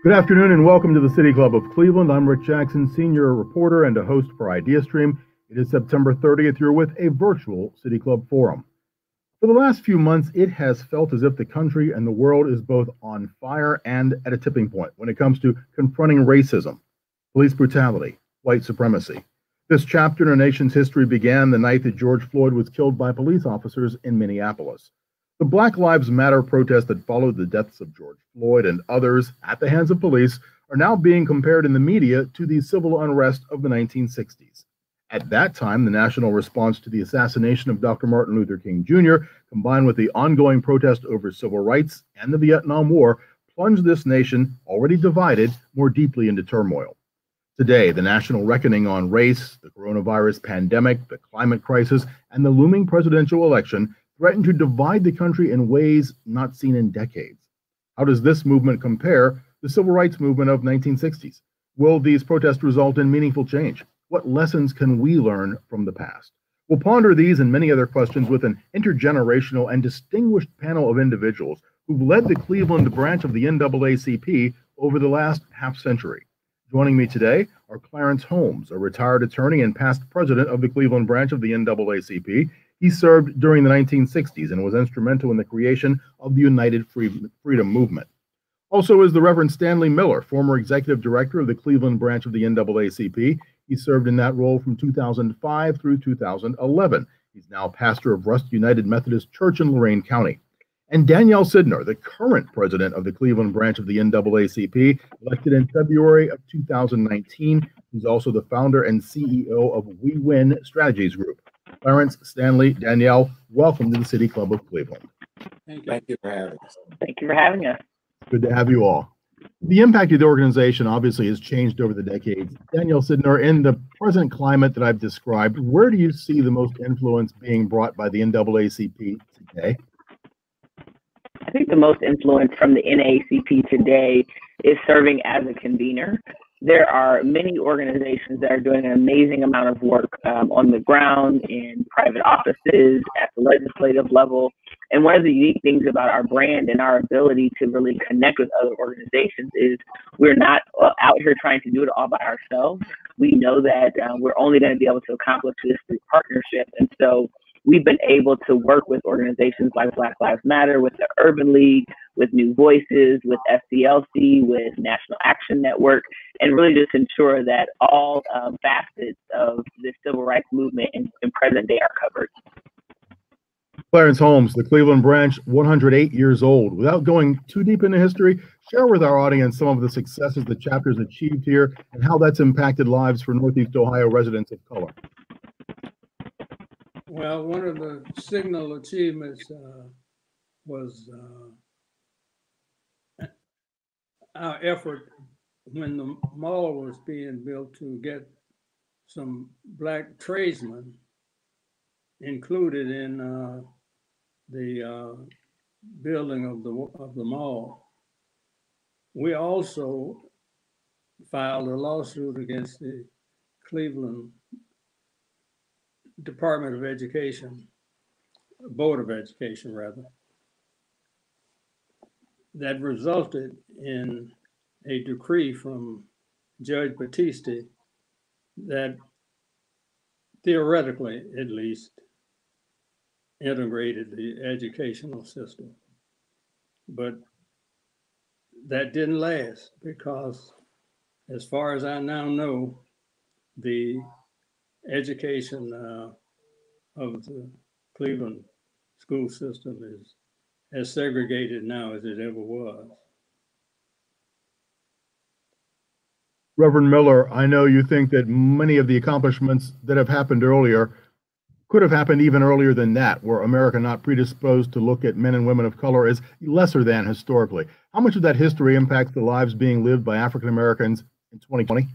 Good afternoon and welcome to the City Club of Cleveland. I'm Rick Jackson, senior reporter and a host for IdeaStream. It is September 30th. You're with a virtual City Club forum. For the last few months, it has felt as if the country and the world is both on fire and at a tipping point when it comes to confronting racism, police brutality, white supremacy. This chapter in our nation's history began the night that George Floyd was killed by police officers in Minneapolis. The Black Lives Matter protest that followed the deaths of George Floyd and others at the hands of police are now being compared in the media to the civil unrest of the 1960s. At that time, the national response to the assassination of Dr. Martin Luther King Jr., combined with the ongoing protest over civil rights and the Vietnam War, plunged this nation, already divided, more deeply into turmoil. Today, the national reckoning on race, the coronavirus pandemic, the climate crisis, and the looming presidential election threaten to divide the country in ways not seen in decades. How does this movement compare to the civil rights movement of 1960s? Will these protests result in meaningful change? What lessons can we learn from the past? We'll ponder these and many other questions with an intergenerational and distinguished panel of individuals who've led the Cleveland branch of the NAACP over the last half century. Joining me today are Clarence Holmes, a retired attorney and past president of the Cleveland branch of the NAACP. He served during the 1960s and was instrumental in the creation of the United Freedom Movement. Also is the Reverend Stanley Miller, former executive director of the Cleveland branch of the NAACP. He served in that role from 2005 through 2011. He's now pastor of Rust United Methodist Church in Lorain County. And Danielle Sidner, the current president of the Cleveland branch of the NAACP, elected in February of 2019. He's also the founder and CEO of We Win Strategies Group. Clarence, Stanley, Danielle, welcome to the City Club of Cleveland. Thank you for having us. Thank you for having us. Good to have you all. The impact of the organization obviously has changed over the decades. Danielle Sidner, in the present climate that I've described, where do you see the most influence being brought by the NAACP today? I think the most influence from the NAACP today is serving as a convener. There are many organizations that are doing an amazing amount of work on the ground, in private offices, at the legislative level. And one of the unique things about our brand and our ability to really connect with other organizations is we're not out here trying to do it all by ourselves. We know that we're only going to be able to accomplish this through partnership. And so we've been able to work with organizations like Black Lives Matter, with the Urban League, with New Voices, with SCLC, with National Action Network, and really just ensure that all facets of the civil rights movement in present day are covered. Clarence Holmes, the Cleveland branch, 108 years old. Without going too deep into history, share with our audience some of the successes the chapter's achieved here and how that's impacted lives for Northeast Ohio residents of color. Well, one of the signal achievements was our effort when the mall was being built to get some Black tradesmen included in the building of the mall. We also filed a lawsuit against the Cleveland Department of Education, Board of Education rather, that resulted in a decree from Judge Battisti that theoretically, at least, integrated the educational system. But that didn't last because, as far as I now know, the education of the Cleveland school system is as segregated now as it ever was. Reverend Miller, I know you think that many of the accomplishments that have happened earlier could have happened even earlier than that, were America not predisposed to look at men and women of color as lesser than historically. How much of that history impacts the lives being lived by African Americans in 2020?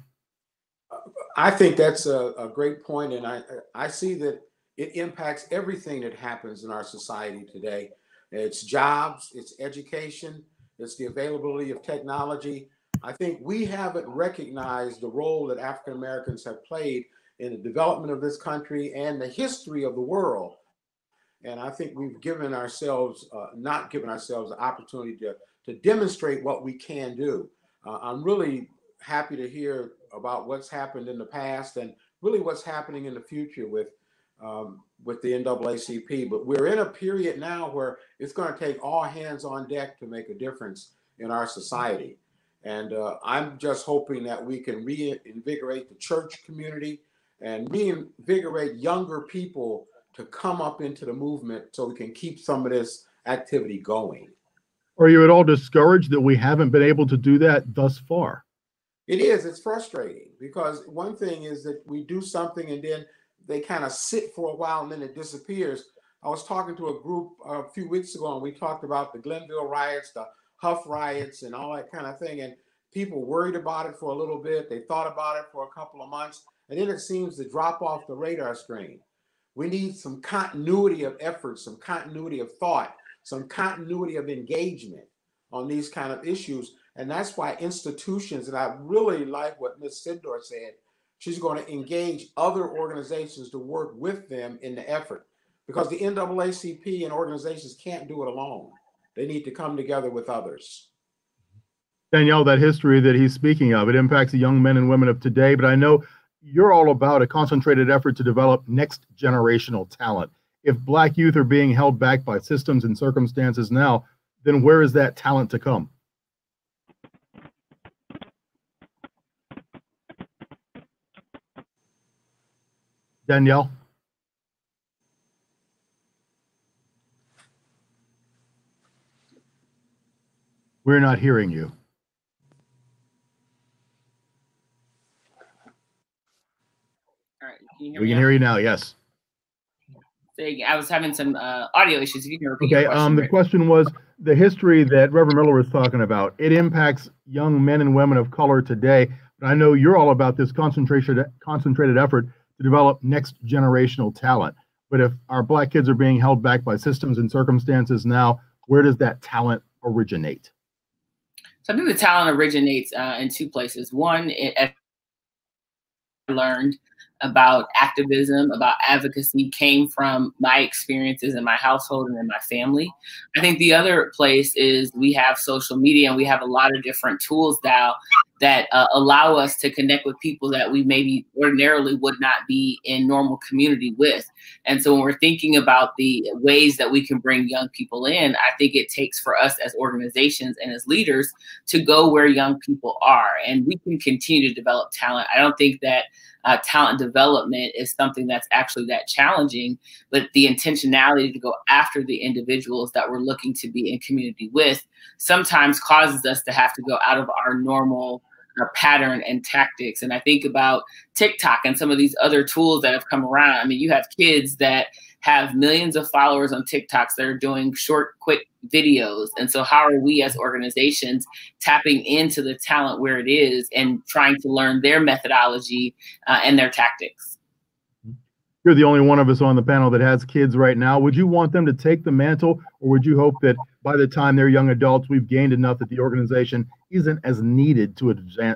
I think that's a great point, and I see that it impacts everything that happens in our society today. It's jobs, it's education, it's the availability of technology. I think we haven't recognized the role that African Americans have played in the development of this country and the history of the world. And I think we've given ourselves, not given ourselves the opportunity to demonstrate what we can do. I'm really happy to hear about what's happened in the past and really what's happening in the future with the NAACP. But we're in a period now where it's going to take all hands on deck to make a difference in our society. And I'm just hoping that we can reinvigorate the church community and reinvigorate younger people to come up into the movement so we can keep some of this activity going. Are you at all discouraged that we haven't been able to do that thus far? It is. It's frustrating because one thing is that we do something and then they kind of sit for a while and then it disappears. I was talking to a group a few weeks ago and we talked about the Glenville riots, the Hough riots, and all that kind of thing. And people worried about it for a little bit. They thought about it for a couple of months, and then it seems to drop off the radar screen. We need some continuity of effort, some continuity of thought, some continuity of engagement on these kind of issues. And that's why institutions, and I really like what Ms. Sidor said, she's going to engage other organizations to work with them in the effort, because the NAACP and organizations can't do it alone. They need to come together with others. Danielle, that history that he's speaking of, it impacts the young men and women of today, but I know you're all about a concentrated effort to develop next generational talent. If Black youth are being held back by systems and circumstances now, then where is that talent to come? Danielle? We're not hearing you. All right, can you hear we me can now? hear you now, yes. I was having some audio issues. If you can repeat Okay, your question. the question was the history that Reverend Miller was talking about. It impacts young men and women of color today, but I know you're all about this concentrated effort to develop next generational talent. But if our Black kids are being held back by systems and circumstances now, where does that talent originate? So I think the talent originates in two places. One, I learned about activism, about advocacy, came from my experiences in my household and in my family. I think the other place is we have social media and we have a lot of different tools now that allow us to connect with people that we maybe ordinarily would not be in normal community with. And so when we're thinking about the ways that we can bring young people in, I think it takes for us as organizations and as leaders to go where young people are, and we can continue to develop talent. I don't think that talent development is something that's actually that challenging, but the intentionality to go after the individuals that we're looking to be in community with sometimes causes us to have to go out of our normal pattern and tactics. And I think about TikTok and some of these other tools that have come around. I mean, you have kids that have millions of followers on TikToks that are doing short, quick videos. And so how are we as organizations tapping into the talent where it is and trying to learn their methodology and their tactics? You're the only one of us on the panel that has kids right now. Would you want them to take the mantle, or would you hope that by the time they're young adults, we've gained enough that the organization isn't as needed to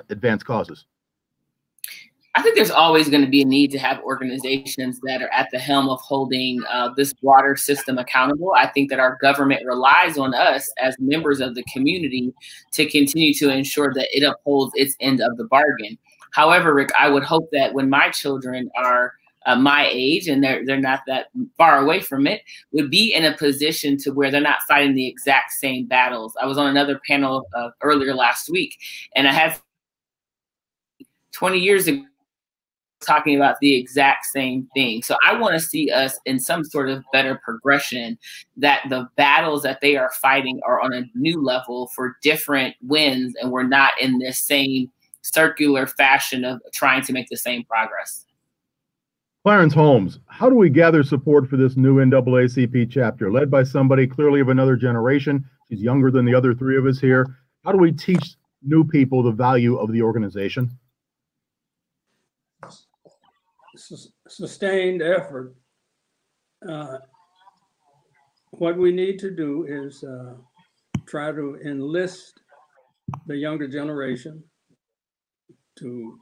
advance causes? I think there's always going to be a need to have organizations that are at the helm of holding this broader system accountable. I think that our government relies on us as members of the community to continue to ensure that it upholds its end of the bargain. However, Rick, I would hope that when my children are my age, and they're not that far away from it, would be in a position to where they're not fighting the exact same battles. I was on another panel earlier last week, and I had 20 years ago talking about the exact same thing. So I want to see us in some sort of better progression, that the battles that they are fighting are on a new level for different wins, and we're not in this same circular fashion of trying to make the same progress. Clarence Holmes, how do we gather support for this new NAACP chapter, led by somebody clearly of another generation? She's younger than the other three of us here. How do we teach new people the value of the organization? Sustained effort. What we need to do is try to enlist the younger generation to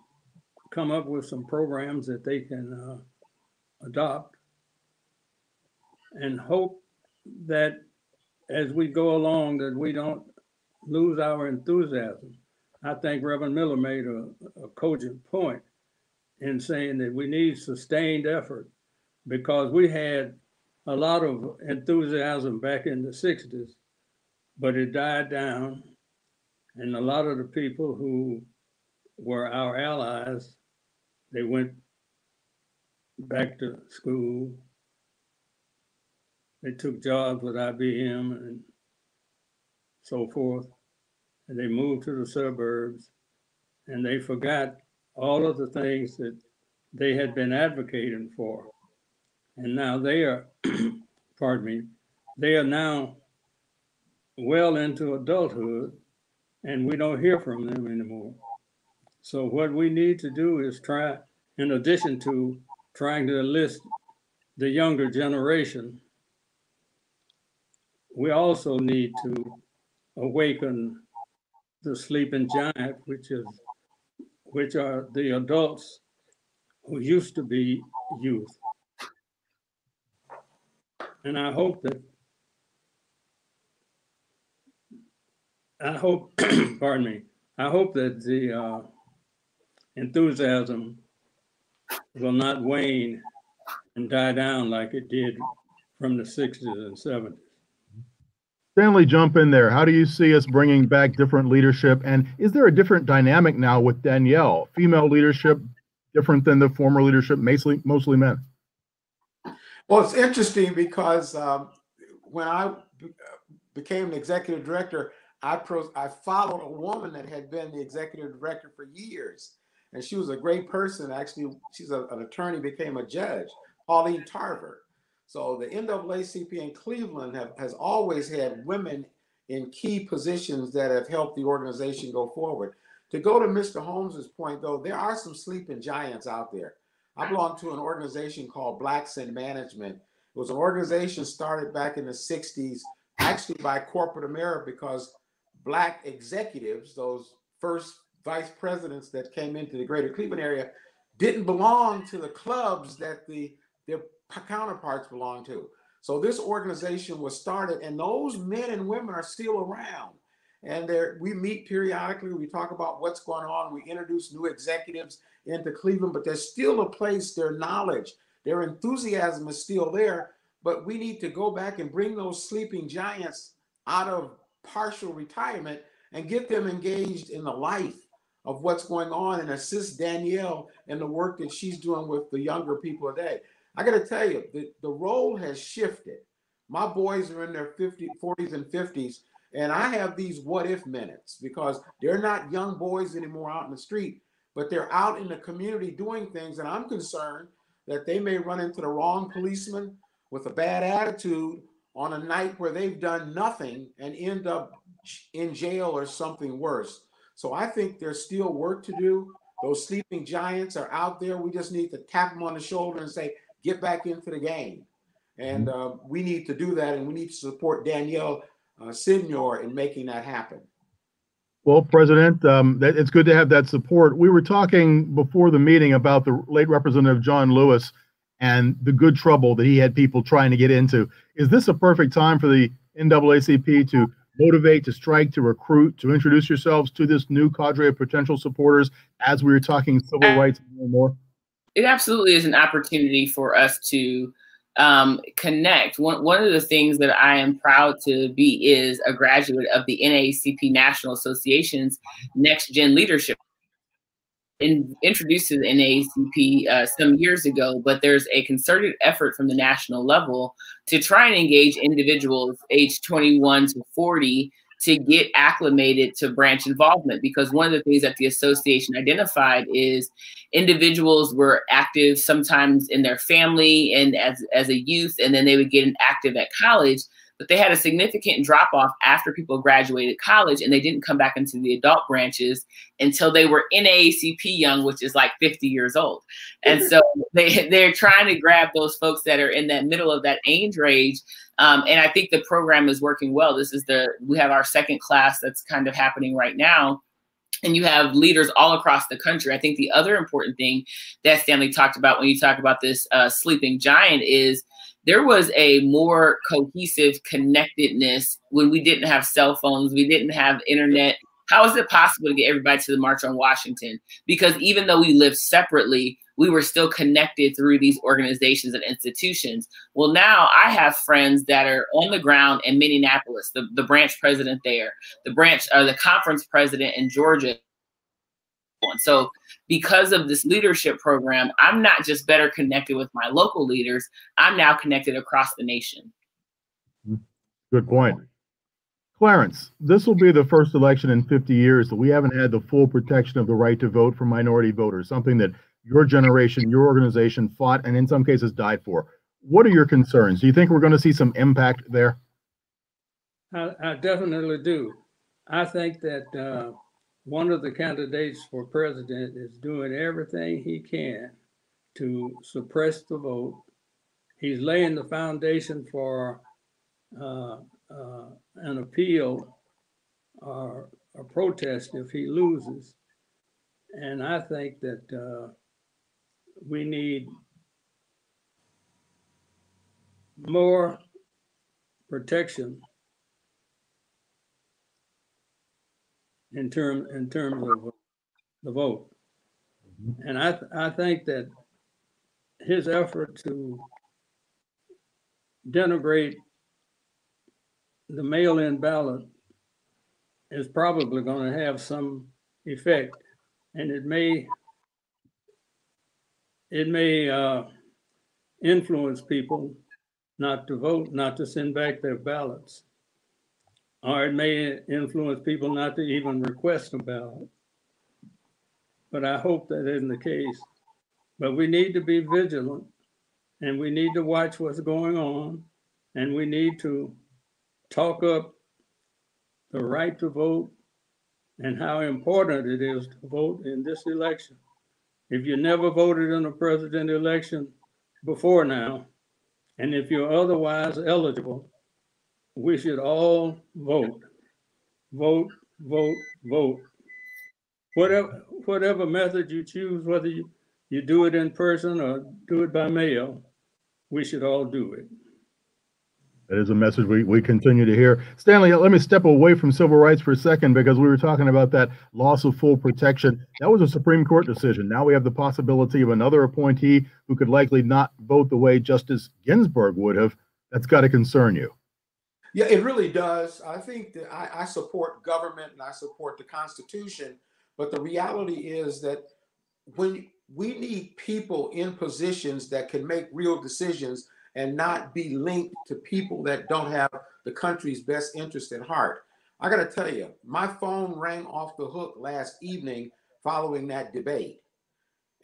come up with some programs that they can adopt, and hope that as we go along that we don't lose our enthusiasm. I think Reverend Miller made a cogent point in saying that we need sustained effort, because we had a lot of enthusiasm back in the 60s, but it died down. And a lot of the people who were our allies, they went back to school. They took jobs with IBM and so forth, and they moved to the suburbs, and they forgot all of the things that they had been advocating for. And now they are, pardon me, they are now well into adulthood, and we don't hear from them anymore. So what we need to do is try, in addition to trying to enlist the younger generation, we also need to awaken the sleeping giant, which are the adults who used to be youth. And I hope, pardon me, I hope that the enthusiasm will not wane and die down like it did from the 60s and 70s. Stanley, jump in there. How do you see us bringing back different leadership? And is there a different dynamic now with Danielle? Female leadership different than the former leadership, mostly men? Well, it's interesting because when I became the executive director, I followed a woman that had been the executive director for years. And she was a great person. Actually, she's an attorney, became a judge, Pauline Tarver. So the NAACP in Cleveland has always had women in key positions that have helped the organization go forward. To go to Mr. Holmes's point, though, there are some sleeping giants out there. I belong to an organization called Blacks in Management. It was an organization started back in the 60s, actually by corporate America, because Black executives, those first vice presidents that came into the greater Cleveland area, didn't belong to the clubs that their counterparts belong to. So this organization was started, and those men and women are still around. And we meet periodically, we talk about what's going on, we introduce new executives into Cleveland, but there's still a place, their knowledge, their enthusiasm is still there, but we need to go back and bring those sleeping giants out of partial retirement and get them engaged in the life of what's going on and assist Danielle in the work that she's doing with the younger people today. I got to tell you, the role has shifted. My boys are in their 40s and 50s, and I have these what if minutes because they're not young boys anymore out in the street, but they're out in the community doing things. And I'm concerned that they may run into the wrong policeman with a bad attitude on a night where they've done nothing and end up in jail or something worse. So I think there's still work to do. Those sleeping giants are out there. We just need to tap them on the shoulder and say, get back into the game. And we need to do that, and we need to support Danielle Senior in making that happen. Well, President, it's good to have that support. We were talking before the meeting about the late Representative John Lewis and the good trouble that he had people trying to get into. Is this a perfect time for the NAACP to motivate, to strike, to recruit, to introduce yourselves to this new cadre of potential supporters as we were talking civil rights and more? It absolutely is an opportunity for us to connect. One of the things that I am proud to be is a graduate of the NAACP National Association's Next Gen Leadership. Introduced to the NAACP some years ago, but there's a concerted effort from the national level to try and engage individuals aged 21 to 40 to get acclimated to branch involvement, because one of the things that the association identified is individuals were active sometimes in their family and as a youth, and then they would get active at college, but they had a significant drop off after people graduated college, and they didn't come back into the adult branches until they were NAACP young, which is like 50 years old. And so they're trying to grab those folks that are in that middle of that age range. And I think the program is working well. We have our second class that's kind of happening right now. And you have leaders all across the country. I think the other important thing that Stanley talked about when you talk about this sleeping giant is there was a more cohesive connectedness when we didn't have cell phones, we didn't have internet How is it possible to get everybody to the March on Washington? Because even though we lived separately, we were still connected through these organizations and institutions. Well, now I have friends that are on the ground in Minneapolis, the branch president there, the conference president in Georgia. So because of this leadership program, I'm not just better connected with my local leaders, I'm now connected across the nation. Good point. Clarence, this will be the first election in 50 years that we haven't had the full protection of the right to vote for minority voters, something that your generation, your organization fought and in some cases died for. What are your concerns? Do you think we're going to see some impact there? I definitely do. I think that one of the candidates for president is doing everything he can to suppress the vote. He's laying the foundation for an appeal or a protest if he loses. And I think that we need more protection in terms of the vote. And I think that his effort to denigrate the mail-in ballot is probably going to have some effect, and it may influence people not to vote, not to send back their ballots, or it may influence people not to even request a ballot. But I hope that isn't the case. But we need to be vigilant, and we need to watch what's going on, and we need to talk up the right to vote and how important it is to vote in this election. If you never voted in a president election before now, and if you're otherwise eligible, we should all vote. Vote, vote, vote. Whatever method you choose, whether you do it in person or do it by mail, we should all do it. That is a message we continue to hear. Stanley, let me step away from civil rights for a second because we were talking about that loss of full protection. That was a Supreme Court decision. Now we have the possibility of another appointee who could likely not vote the way Justice Ginsburg would have. That's got to concern you. Yeah, it really does. I think that I support government and I support the Constitution, but the reality is that when we need people in positions that can make real decisions and not be linked to people that don't have the country's best interest at heart. I got to tell you, my phone rang off the hook last evening following that debate.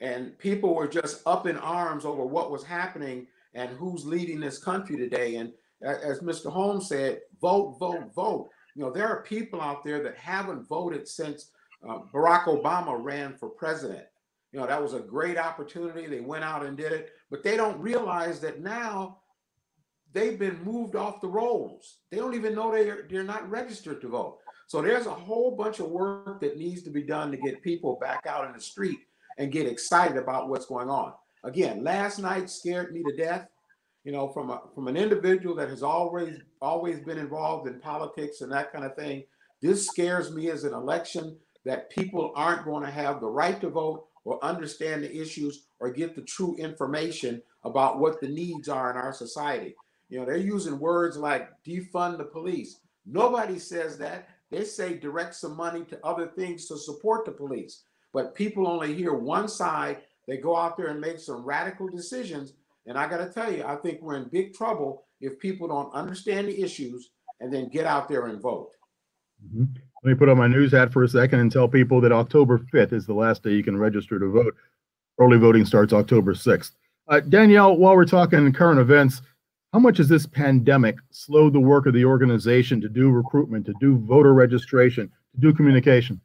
And people were just up in arms over what was happening and who's leading this country today. And as Mr. Holmes said, vote, vote, vote. You know, there are people out there that haven't voted since Barack Obama ran for president. You know, that was a great opportunity. They went out and did it, but they don't realize that now they've been moved off the rolls. They don't even know they're not registered to vote. So there's a whole bunch of work that needs to be done to get people back out in the street and get excited about what's going on. Again, last night scared me to death. You know, from an individual that has always been involved in politics and that kind of thing. This scares me as an election that people aren't going to have the right to vote or understand the issues or get the true information about what the needs are in our society. You know, they're using words like defund the police. Nobody says that. They say direct some money to other things to support the police. But people only hear one side. They go out there and make some radical decisions. And I got to tell you, I think we're in big trouble if people don't understand the issues and then get out there and vote. Mm-hmm. Let me put on my news hat for a second and tell people that October 5th is the last day you can register to vote. Early voting starts October 6th. Danielle, while we're talking current events, how much has this pandemic slowed the work of the organization to do recruitment, to do voter registration, to do communication?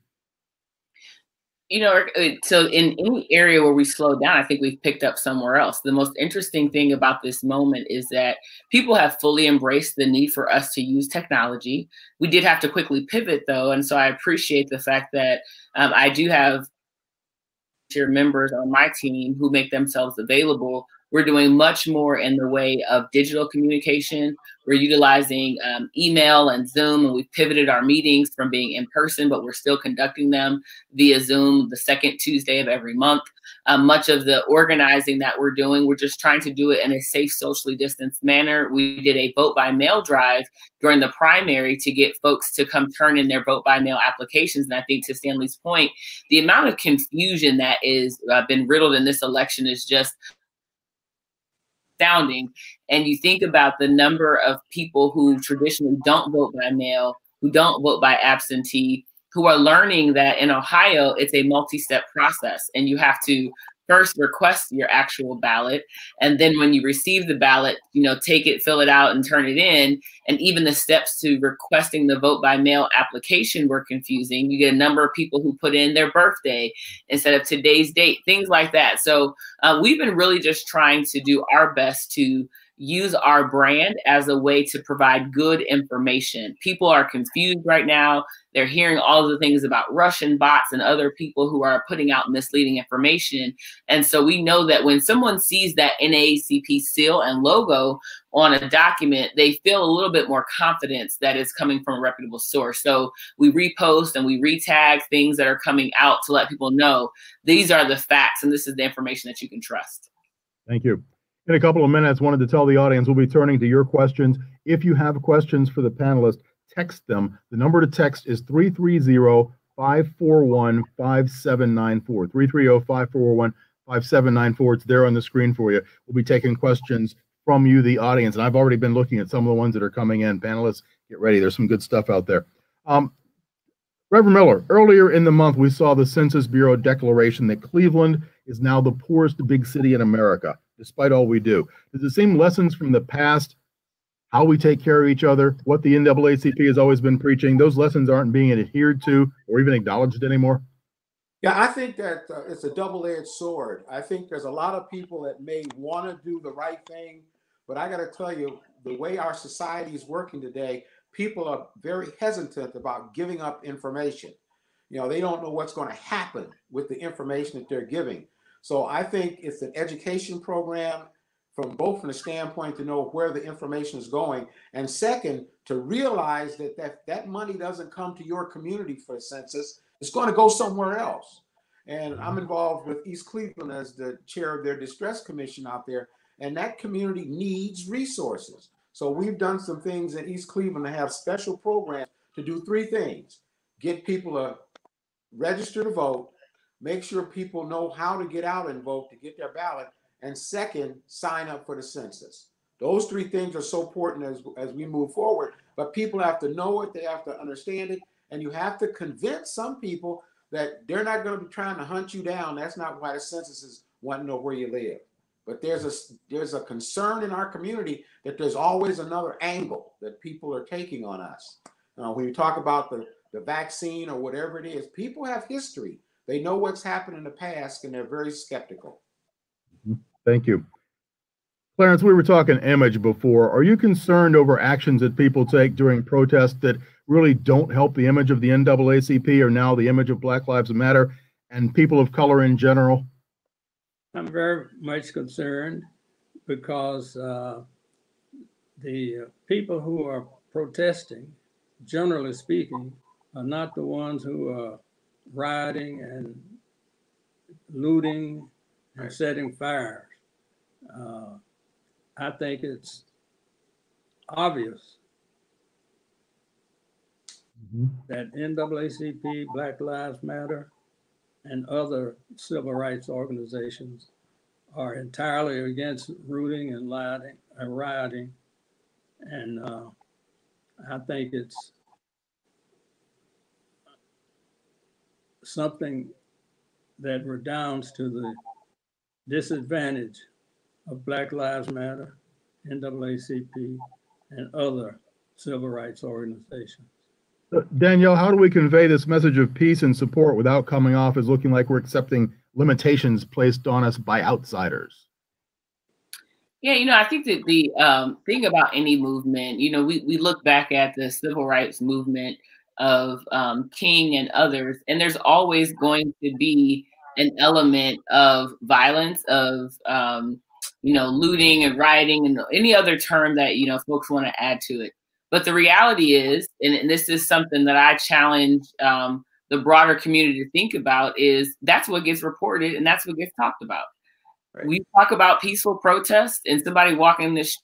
You know, so in any area where we slow down, I think we've picked up somewhere else. The most interesting thing about this moment is that people have fully embraced the need for us to use technology. We did have to quickly pivot, though, and so I appreciate the fact that I do have members on my team who make themselves available We're doing much more in the way of digital communication. We're utilizing email and Zoom, and we've pivoted our meetings from being in person, but we're still conducting them via Zoom the second Tuesday of every month. Much of the organizing that we're doing, we're just trying to do it in a safe, socially distanced manner. We did a vote by mail drive during the primary to get folks to come turn in their vote by mail applications. And I think to Stanley's point, the amount of confusion that is been riddled in this election is just astounding. And you think about the number of people who traditionally don't vote by mail, who don't vote by absentee, who are learning that in Ohio, it's a multi-step process, and you have to first request your actual ballot. And then when you receive the ballot, take it, fill it out, and turn it in. And even the steps to requesting the vote by mail application were confusing. You get a number of people who put in their birthday instead of today's date, things like that. So we've been really just trying to do our best to use our brand as a way to provide good information. People are confused right now. They're hearing all of the things about Russian bots and other people who are putting out misleading information. And so we know that when someone sees that NAACP seal and logo on a document, they feel a little bit more confidence that it's coming from a reputable source. So we repost and we retag things that are coming out to let people know these are the facts and this is the information that you can trust. Thank you. In a couple of minutes, wanted to tell the audience we'll be turning to your questions. If you have questions for the panelists, text them. The number to text is 330-541-5794. 330-541-5794. It's there on the screen for you. We'll be taking questions from you, the audience. And I've already been looking at some of the ones that are coming in. Panelists, get ready. There's some good stuff out there. Reverend Miller, earlier in the month, we saw the Census Bureau declaration that Cleveland is now the poorest big city in America, despite all we do. Does it seem lessons from the past, how we take care of each other, what the NAACP has always been preaching, those lessons aren't being adhered to or even acknowledged anymore? Yeah, I think that it's a double-edged sword. I think there's a lot of people that may want to do the right thing, but I got to tell you, the way our society is working today, people are very hesitant about giving up information. They don't know what's going to happen with the information that they're giving. So I think it's an education program from the standpoint to know where the information is going. And second, to realize that money doesn't come to your community for a census. It's going to go somewhere else. And I'm involved with East Cleveland as the chair of their distress commission out there. And that community needs resources. So we've done some things in East Cleveland to have special programs to do three things: get people to register to vote, make sure people know how to get out and vote to get their ballot, and second, sign up for the census. Those three things are so important as we move forward, but people have to know it, they have to understand it, and you have to convince some people that they're not going to be trying to hunt you down. That's not why the census is wanting to know where you live. But there's a concern in our community that there's always another angle that people are taking on us. When you talk about the vaccine or whatever it is, people have history. They know what's happened in the past, and they're very skeptical. Thank you. Clarence, we were talking image before. Are you concerned over actions that people take during protests that really don't help the image of the NAACP or now the image of Black Lives Matter and people of color in general? I'm very much concerned because the people who are protesting, generally speaking, are not the ones who are rioting and looting and setting fires. I think it's obvious that NAACP, Black Lives Matter, and other civil rights organizations are entirely against looting and rioting. And I think it's something that redounds to the disadvantage of Black Lives Matter, NAACP, and other civil rights organizations. Danielle, how do we convey this message of peace and support without coming off as looking like we're accepting limitations placed on us by outsiders? Yeah, I think that the thing about any movement, we look back at the civil rights movement of King and others, and there's always going to be an element of violence, of looting and rioting and any other term that, folks want to add to it. But the reality is, and this is something that I challenge the broader community to think about, is that's what gets reported and that's what gets talked about. Right. We talk about peaceful protests and somebody walking this,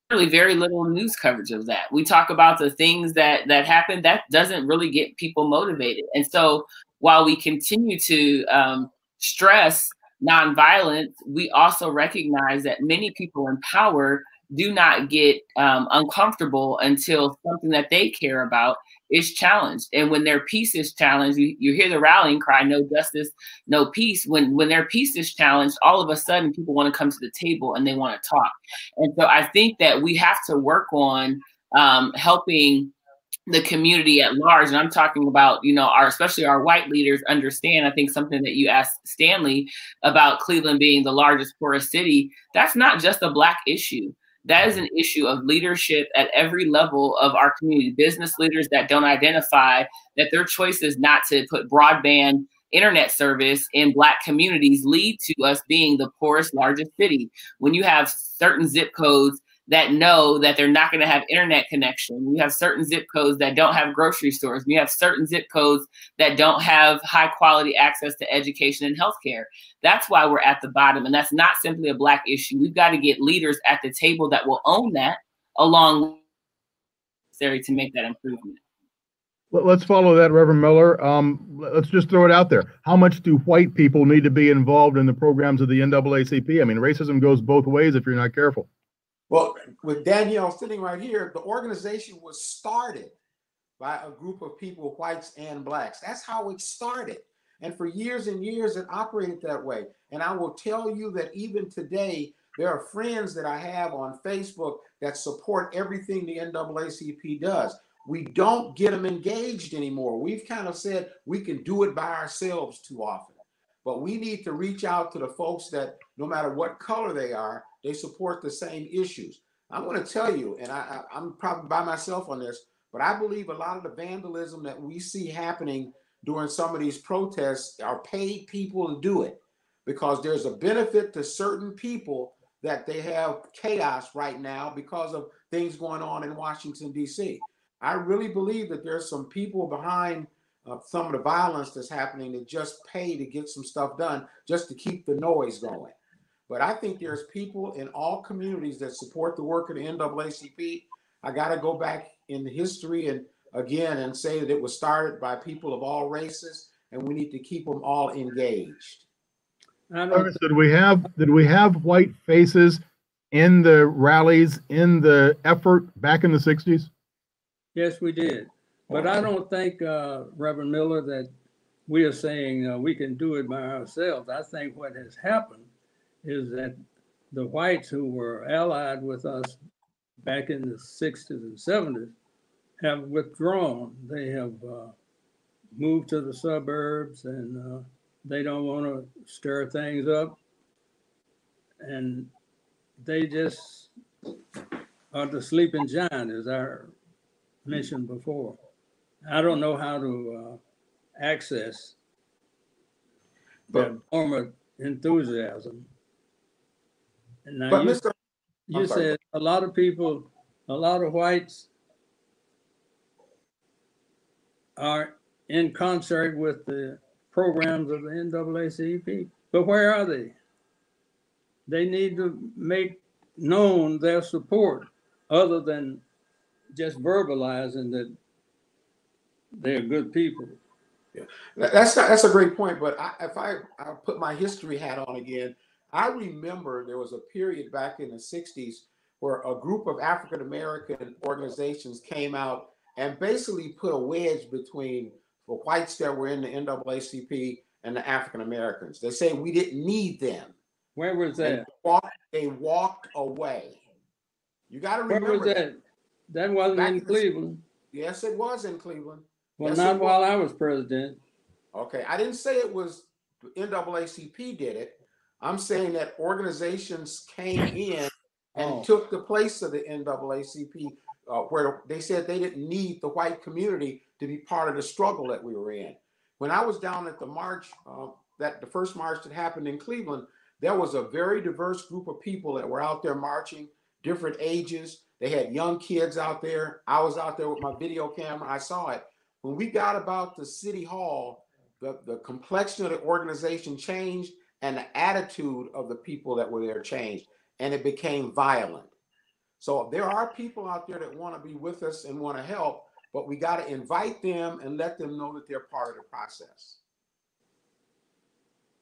really very little news coverage of that. We talk about the things that happen, that doesn't really get people motivated. And so while we continue to stress nonviolence, we also recognize that many people in power do not get uncomfortable until something that they care about is challenged. And when their peace is challenged, you hear the rallying cry, no justice, no peace. When their peace is challenged, all of a sudden people want to come to the table and they want to talk. And so I think that we have to work on helping the community at large. And I'm talking about, especially our white leaders understand, I think something that you asked Stanley about Cleveland being the largest, poorest city, that's not just a Black issue. That is an issue of leadership at every level of our community. Business leaders that don't identify that their choices not to put broadband internet service in Black communities lead to us being the poorest, largest city. When you have certain zip codes that know that they're not going to have internet connection. You have certain zip codes that don't have grocery stores. You have certain zip codes that don't have high quality access to education and healthcare. That's why we're at the bottom. And that's not simply a Black issue. We've got to get leaders at the table that will own that along necessary to make that improvement. Let's follow that, Reverend Miller. Let's just throw it out there. How much do white people need to be involved in the programs of the NAACP? I mean, racism goes both ways if you're not careful. Well, with Danielle sitting right here, the organization was started by a group of people, whites and Blacks. That's how it started. And for years and years, it operated that way. And I will tell you that even today, there are friends that I have on Facebook that support everything the NAACP does. We don't get them engaged anymore. We've kind of said we can do it by ourselves too often. But we need to reach out to the folks that no matter what color they are, they support the same issues. I'm going to tell you, and I'm probably by myself on this, but I believe a lot of the vandalism that we see happening during some of these protests are paid people to do it, because there's a benefit to certain people that they have chaos right now because of things going on in Washington, D.C. I really believe that there's some people behind some of the violence that's happening that just pay to get some stuff done just to keep the noise going. But I think there's people in all communities that support the work of the NAACP. I got to go back in history and say that it was started by people of all races, and we need to keep them all engaged. Did we have white faces in the rallies, in the effort back in the 60s? Yes, we did. But I don't think, Reverend Miller, that we are saying we can do it by ourselves. I think what has happened is that the whites who were allied with us back in the 60s and 70s have withdrawn. They have moved to the suburbs, and they don't want to stir things up. And they just are the sleeping giant, as I mentioned before. I don't know how to access that former enthusiasm. And now you said a lot of people, a lot of whites are in concert with the programs of the NAACP, but where are they? They need to make known their support other than just verbalizing that they're good people. Yeah, that's a great point. But if I put my history hat on again, I remember there was a period back in the 60s where a group of African American organizations came out and basically put a wedge between the whites that were in the NAACP and the African Americans. They say we didn't need them. Where was that? They walked away. You got to remember. Where was that? That wasn't in Cleveland. Yes, it was in Cleveland. Well, not while I was president. Okay, I didn't say it was NAACP did it. I'm saying that organizations came in and took the place of the NAACP, where they said they didn't need the white community to be part of the struggle that we were in. When I was down at the march, the first march that happened in Cleveland, there was a very diverse group of people that were out there marching, different ages. They had young kids out there. I was out there with my video camera. I saw it. When we got about the city hall, the complexion of the organization changed and the attitude of the people that were there changed, and it became violent. So there are people out there that want to be with us and want to help, but we got to invite them and let them know that they're part of the process.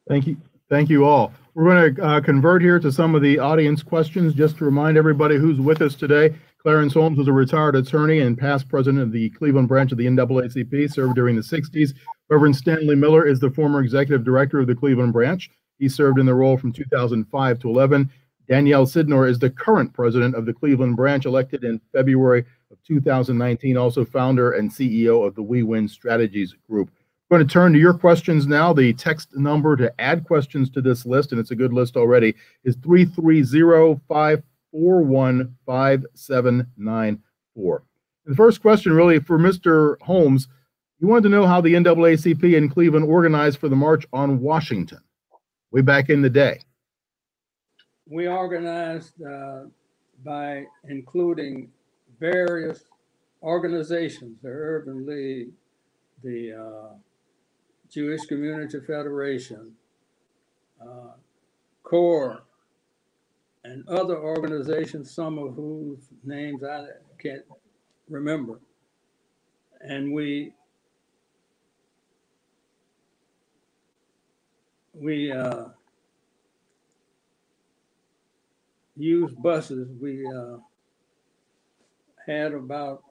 Thank you. Thank you all. We're going to convert here to some of the audience questions. Just to remind everybody who's with us today, Clarence Holmes was a retired attorney and past president of the Cleveland branch of the NAACP, served during the 60s. Reverend Stanley Miller is the former executive director of the Cleveland branch. He served in the role from 2005 to 11. Danielle Sidnor is the current president of the Cleveland branch, elected in February of 2019, also founder and CEO of the We Win Strategies Group. I'm going to turn to your questions now. The text number to add questions to this list, and it's a good list already, is 330-541-5794. The first question really for Mr. Holmes, you wanted to know how the NAACP in Cleveland organized for the March on Washington way back in the day. We organized by including various organizations, the Urban League, the Jewish Community Federation, CORE, and other organizations, some of whose names I can't remember. And we used buses. We had about,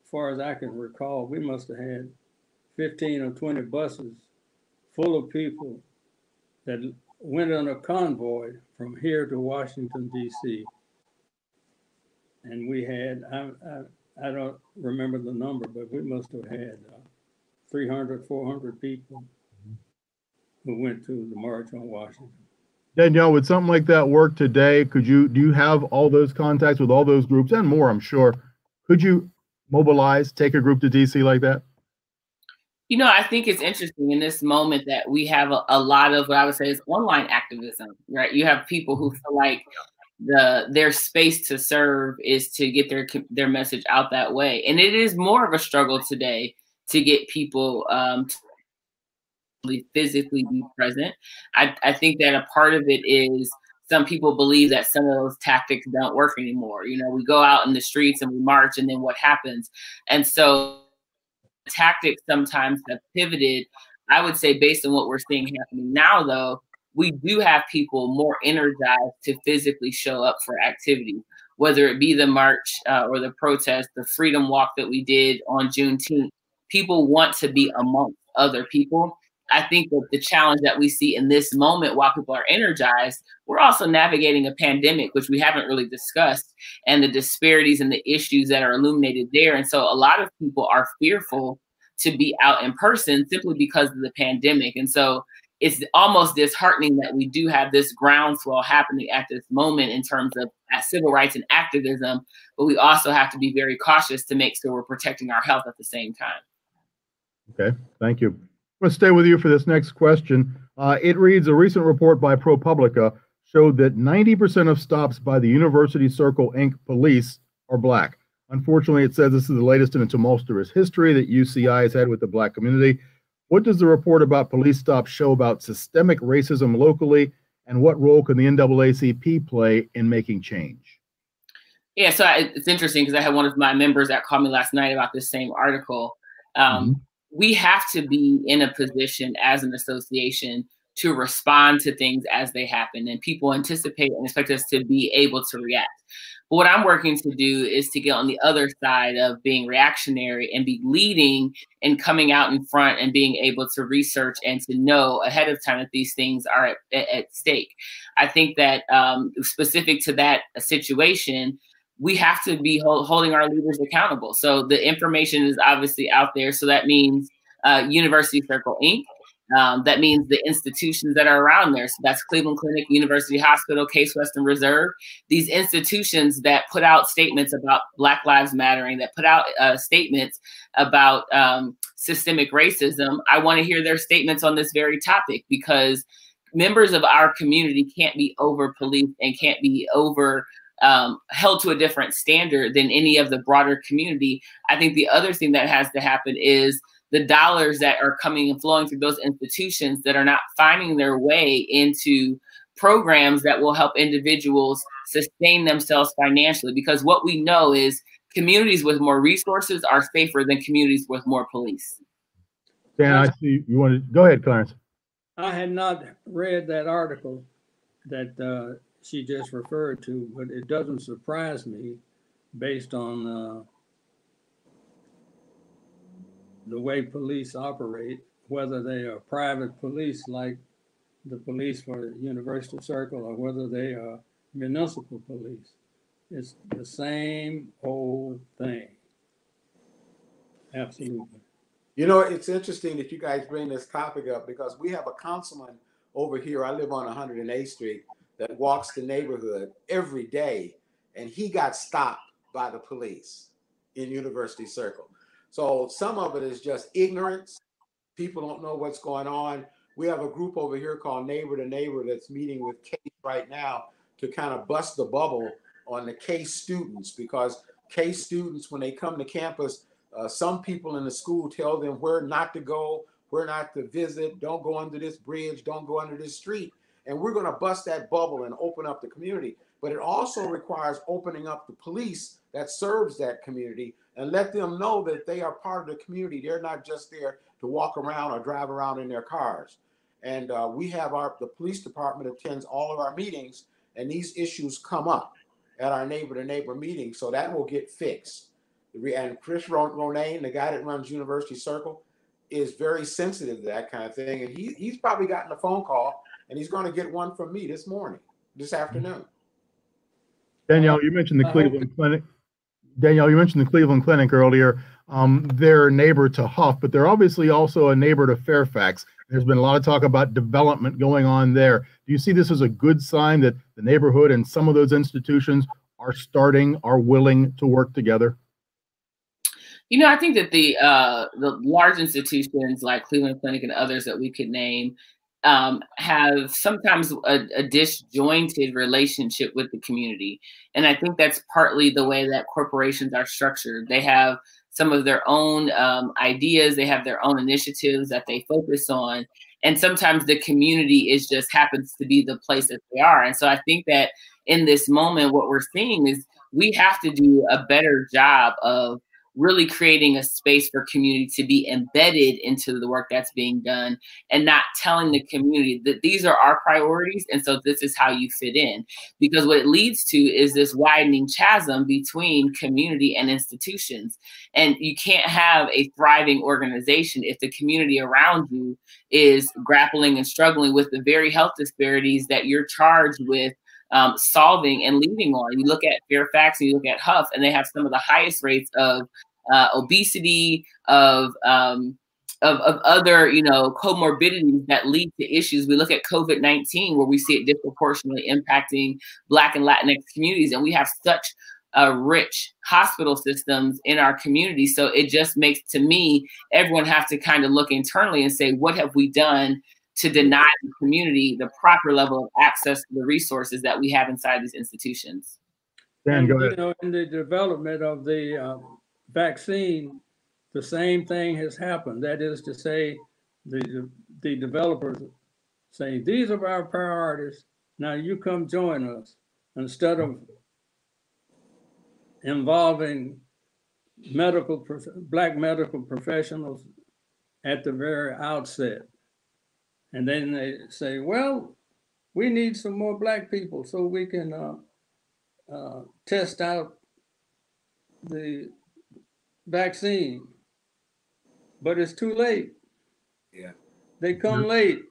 as far as I can recall, we must have had 15 or 20 buses full of people that went on a convoy from here to Washington, D.C. And we had, I don't remember the number, but we must have had 300, 400 people who went to the March on Washington. Danielle, would something like that work today? Do you have all those contacts with all those groups and more, I'm sure? Could you mobilize, take a group to DC like that? You know, I think it's interesting in this moment that we have a lot of what I would say is online activism, right? You have people who feel like their space to serve is to get their message out that way. And it is more of a struggle today to get people to physically be present. I think that a part of it is some people believe that some of those tactics don't work anymore. You know, we go out in the streets and we march, and then what happens? And so tactics sometimes have pivoted. I would say based on what we're seeing happening now, though, we do have people more energized to physically show up for activity, whether it be the march or the protest, the freedom walk that we did on Juneteenth. People want to be amongst other people. I think that the challenge that we see in this moment, while people are energized, we're also navigating a pandemic, which we haven't really discussed, and the disparities and the issues that are illuminated there. And so a lot of people are fearful to be out in person simply because of the pandemic. And so it's almost disheartening that we do have this groundswell happening at this moment in terms of civil rights and activism, but we also have to be very cautious to make sure we're protecting our health at the same time. Okay, thank you. I'm going to stay with you for this next question. It reads, a recent report by ProPublica showed that 90% of stops by the University Circle, Inc. police are Black. Unfortunately, it says this is the latest in a tumultuous history that UCI has had with the Black community. What does the report about police stops show about systemic racism locally, and what role can the NAACP play in making change? Yeah, so it's interesting because I had one of my members that called me last night about this same article. We have to be in a position as an association to respond to things as they happen, and people anticipate and expect us to be able to react. But what I'm working to do is to get on the other side of being reactionary and be leading and coming out in front and being able to research and to know ahead of time that these things are at stake. I think that specific to that situation, we have to be holding our leaders accountable. So the information is obviously out there. So that means University Circle, Inc. That means the institutions that are around there. So that's Cleveland Clinic, University Hospital, Case Western Reserve. These institutions that put out statements about Black Lives Mattering, that put out statements about systemic racism. I want to hear their statements on this very topic, because members of our community can't be over policed and can't be over held to a different standard than any of the broader community. I think the other thing that has to happen is the dollars that are coming and flowing through those institutions that are not finding their way into programs that will help individuals sustain themselves financially. Because what we know is communities with more resources are safer than communities with more police. Dan, I see you want to go ahead, Clarence. I had not read that article that she just referred to, but it doesn't surprise me based on the way police operate, whether they are private police like the police for University Circle or whether they are municipal police. It's the same old thing. Absolutely. You know, it's interesting that you guys bring this topic up because we have a councilman over here. I live on 108th Street that walks the neighborhood every day, and he got stopped by the police in University Circle. So some of it is just ignorance. People don't know what's going on. We have a group over here called Neighbor to Neighbor that's meeting with Case right now to kind of bust the bubble on the Case students, because Case students, when they come to campus, some people in the school tell them where not to go, where not to visit, don't go under this bridge, don't go under this street. And we're going to bust that bubble and open up the community. But it also requires opening up the police that serves that community and let them know that they are part of the community. They're not just there to walk around or drive around in their cars. And we have the police department attends all of our meetings, and these issues come up at our neighbor to neighbor meeting. So that will get fixed. And Chris Ronayne, the guy that runs University Circle, is very sensitive to that kind of thing. And he's probably gotten a phone call, and he's going to get one from me this afternoon. Danielle, you mentioned the Cleveland Clinic. Danielle, you mentioned the Cleveland Clinic earlier. They're a neighbor to Hough, but they're obviously also a neighbor to Fairfax. There's been a lot of talk about development going on there. Do you see this as a good sign that the neighborhood and some of those institutions are willing to work together? You know, I think that the large institutions like Cleveland Clinic and others that we could name have sometimes a disjointed relationship with the community. And I think that's partly the way that corporations are structured. They have some of their own ideas, they have their own initiatives that they focus on. And sometimes the community happens to be the place that they are. And so I think that in this moment, what we're seeing is we have to do a better job of really creating a space for community to be embedded into the work that's being done and not telling the community that these are our priorities and so this is how you fit in. Because what it leads to is this widening chasm between community and institutions. And you can't have a thriving organization if the community around you is grappling and struggling with the very health disparities that you're charged with solving and leading on. You look at Fairfax and you look at Hough, and they have some of the highest rates of obesity, of other, comorbidities that lead to issues. We look at COVID-19, where we see it disproportionately impacting Black and Latinx communities, and we have such rich hospital systems in our community. So it just makes, to me, everyone have to kind of look internally and say, what have we done to deny the community the proper level of access to the resources that we have inside these institutions? Dan, go ahead. In the development of the vaccine, the same thing has happened. That is to say, the developers say, these are our priorities. Now you come join us, instead of involving Black medical professionals at the very outset. And then they say, well, we need some more Black people so we can test out the vaccine. But it's too late. Yeah. They come late.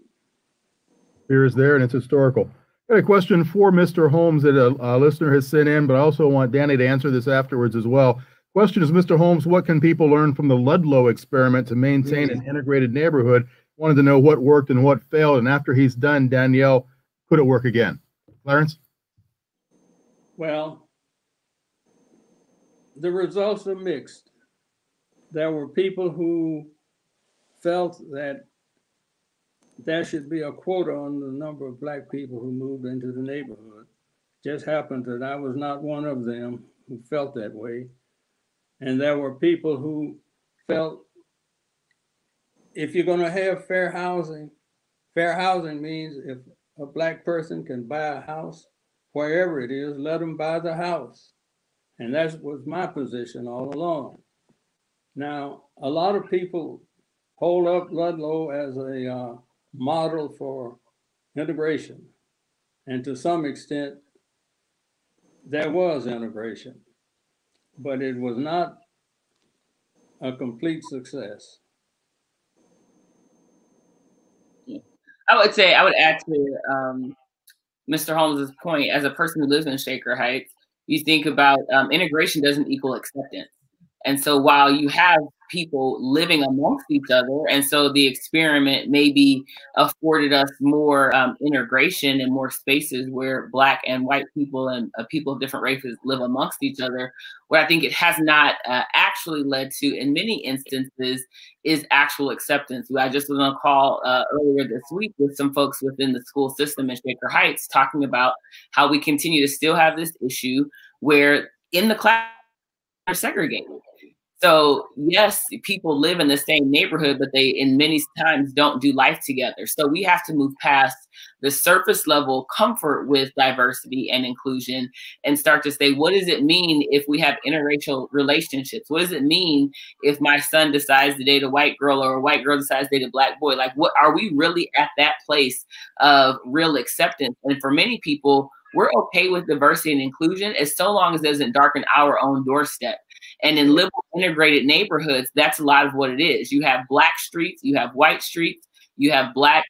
Fear is there, and it's historical. I got a question for Mr. Holmes that a listener has sent in, but I also want Danny to answer this afterwards as well. Question is, Mr. Holmes, what can people learn from the Ludlow experiment to maintain an integrated neighborhood? Wanted to know what worked and what failed, and after he's done, Danielle, could it work again? Clarence? Well, the results are mixed. There were people who felt that there should be a quota on the number of Black people who moved into the neighborhood. Just happened that I was not one of them who felt that way. And there were people who felt if you're going to have fair housing means if a Black person can buy a house, wherever it is, let them buy the house. And that was my position all along. Now, a lot of people hold up Ludlow as a model for integration. And to some extent, there was integration, but it was not a complete success. I would add to Mr. Holmes's point, as a person who lives in Shaker Heights, you think about integration doesn't equal acceptance. And so while you have people living amongst each other, and so the experiment maybe afforded us more integration and more spaces where Black and white people and people of different races live amongst each other, what I think it has not actually led to in many instances is actual acceptance. I just was on a call earlier this week with some folks within the school system in Shaker Heights talking about how we continue to still have this issue where in the class are segregated. So yes, people live in the same neighborhood, but they in many times don't do life together. So we have to move past the surface level comfort with diversity and inclusion and start to say, what does it mean if we have interracial relationships? What does it mean if my son decides to date a white girl or a white girl decides to date a Black boy? Like, what are we really at that place of real acceptance? And for many people, we're okay with diversity and inclusion as so long as it doesn't darken our own doorstep. And in liberal integrated neighborhoods, that's a lot of what it is. You have Black streets, you have white streets, you have Black,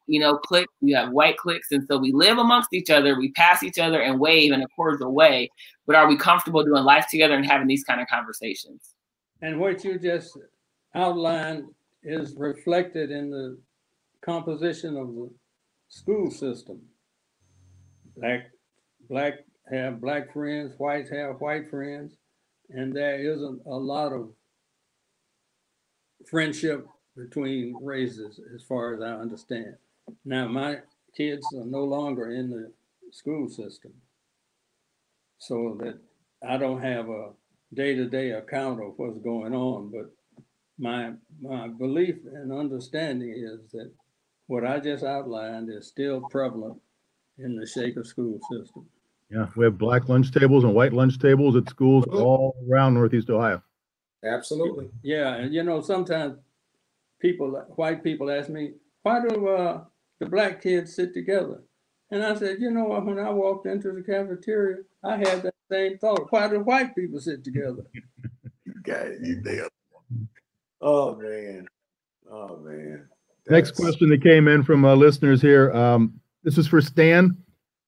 cliques, you have white cliques. And so we live amongst each other, we pass each other and wave in a cordial way. But are we comfortable doing life together and having these kind of conversations? And what you just outlined is reflected in the composition of the school system. Black have Black friends, whites have white friends. And there isn't a lot of friendship between races, as far as I understand. Now, my kids are no longer in the school system, so that I don't have a day-to-day account of what's going on. But my belief and understanding is that what I just outlined is still prevalent in the Shaker school system. Yeah, we have Black lunch tables and white lunch tables at schools all around Northeast Ohio. Absolutely. Yeah, and sometimes white people ask me, why do the Black kids sit together? And I said, when I walked into the cafeteria, I had that same thought. Why do white people sit together? You guys, you there. Oh, man. Next question that came in from listeners here. This is for Stan.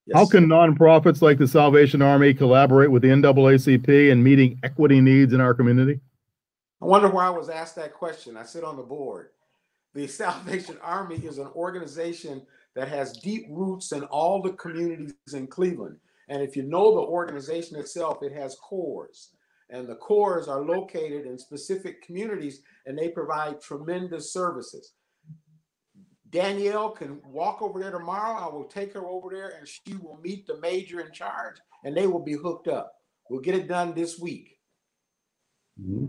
Yes. How can nonprofits like the Salvation Army collaborate with the NAACP in meeting equity needs in our community? I wonder why I was asked that question. I sit on the board. The Salvation Army is an organization that has deep roots in all the communities in Cleveland. And if you know the organization itself, it has cores. And the cores are located in specific communities, and they provide tremendous services. Danielle can walk over there tomorrow. I will take her over there and she will meet the major in charge and they will be hooked up. We'll get it done this week. Mm-hmm.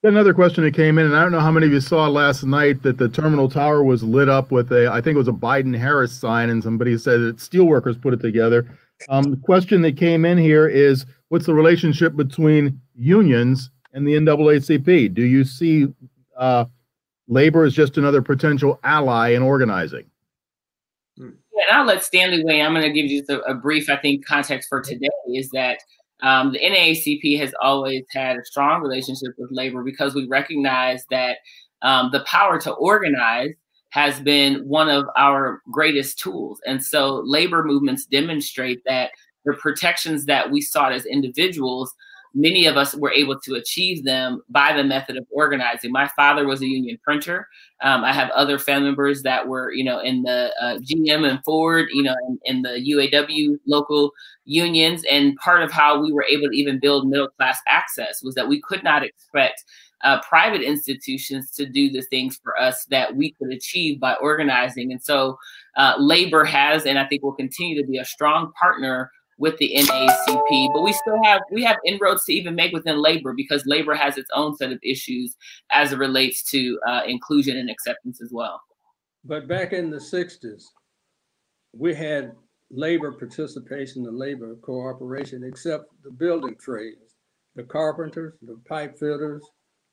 Another question that came in, and I don't know how many of you saw last night that the terminal tower was lit up with I think it was a Biden-Harris sign, and somebody said that steelworkers put it together. The question that came in here is, what's the relationship between unions and the NAACP? Do you see labor is just another potential ally in organizing? Yeah, and I'll let Stanley weigh. I'm going to give you just a brief, I think, context for today is that the NAACP has always had a strong relationship with labor because we recognize that the power to organize has been one of our greatest tools. And so labor movements demonstrate that the protections that we sought as individuals, many of us were able to achieve them by the method of organizing. My father was a union printer. I have other family members that were, in the GM and Ford, in the UAW local unions. And part of how we were able to even build middle-class access was that we could not expect private institutions to do the things for us that we could achieve by organizing. And so labor has, and I think will continue to be, a strong partner with the NAACP, but we have inroads to even make within labor, because labor has its own set of issues as it relates to inclusion and acceptance as well. But back in the 60s, we had labor participation and labor cooperation, except the building trades, the carpenters, the pipe fitters,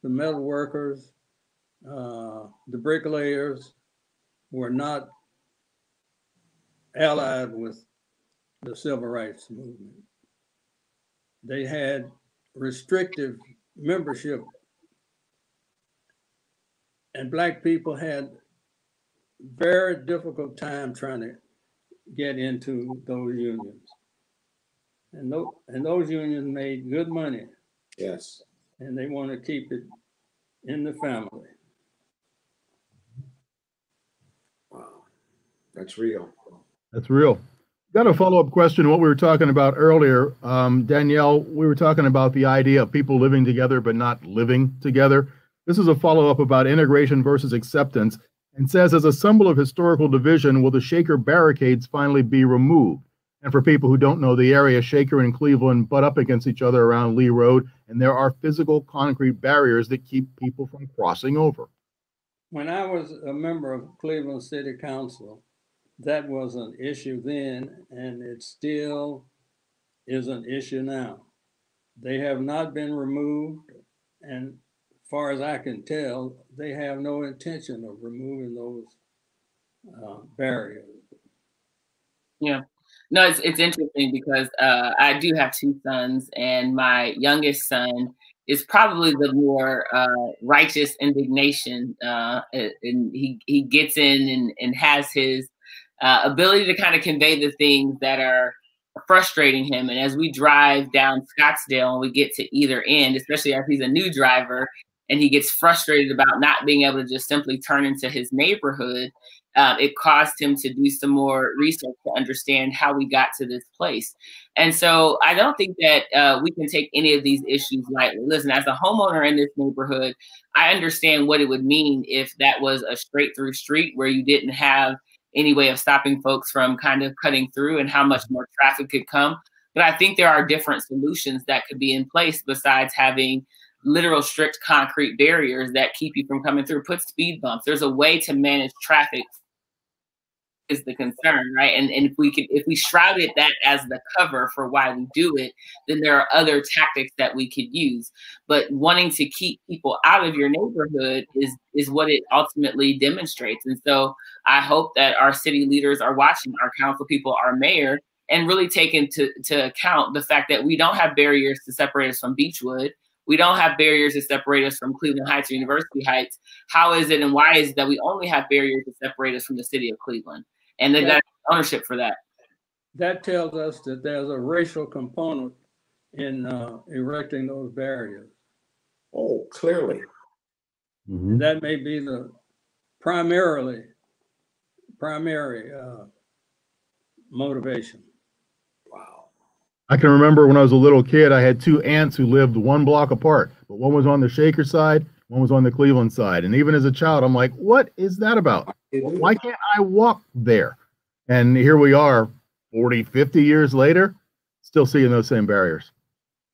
the metal workers, the bricklayers were not allied with the civil rights movement. They had restrictive membership, and Black people had very difficult time trying to get into those unions. And those unions made good money. Yes. And they want to keep it in the family. Wow, that's real. That's real. Got a follow-up question, what we were talking about earlier. Danielle, we were talking about the idea of people living together but not living together. This is a follow-up about integration versus acceptance, and says, as a symbol of historical division, will the Shaker barricades finally be removed? And for people who don't know the area, Shaker and Cleveland butt up against each other around Lee Road, and there are physical concrete barriers that keep people from crossing over. When I was a member of Cleveland City Council, that was an issue then, and it still is an issue now. They have not been removed, and as far as I can tell, they have no intention of removing those barriers. Yeah. No, it's interesting because I do have two sons, and my youngest son is probably the more righteous indignation, and he gets in and has his ability to kind of convey the things that are frustrating him. And as we drive down Scottsdale and we get to either end, especially as he's a new driver and he gets frustrated about not being able to just simply turn into his neighborhood, it caused him to do some more research to understand how we got to this place. And so I don't think that we can take any of these issues lightly. Listen, as a homeowner in this neighborhood, I understand what it would mean if that was a straight through street where you didn't have any way of stopping folks from kind of cutting through and how much more traffic could come. But I think there are different solutions that could be in place besides having literal strict concrete barriers that keep you from coming through. Put speed bumps. There's a way to manage traffic is the concern, right? And if we shrouded that as the cover for why we do it, then there are other tactics that we could use. But wanting to keep people out of your neighborhood is what it ultimately demonstrates. And so I hope that our city leaders are watching, our council people, our mayor, and really take into account the fact that we don't have barriers to separate us from Beechwood. We don't have barriers to separate us from Cleveland Heights or University Heights. How is it and why is it that we only have barriers to separate us from the city of Cleveland? And then that's ownership for that. That tells us that there's a racial component in erecting those barriers. Oh, clearly. Mm-hmm. That may be the primary motivation. Wow. I can remember when I was a little kid, I had two aunts who lived one block apart, but one was on the Shaker side, one was on the Cleveland side. And even as a child, I'm like, what is that about? Why can't I walk there? And here we are 40, 50 years later, still seeing those same barriers.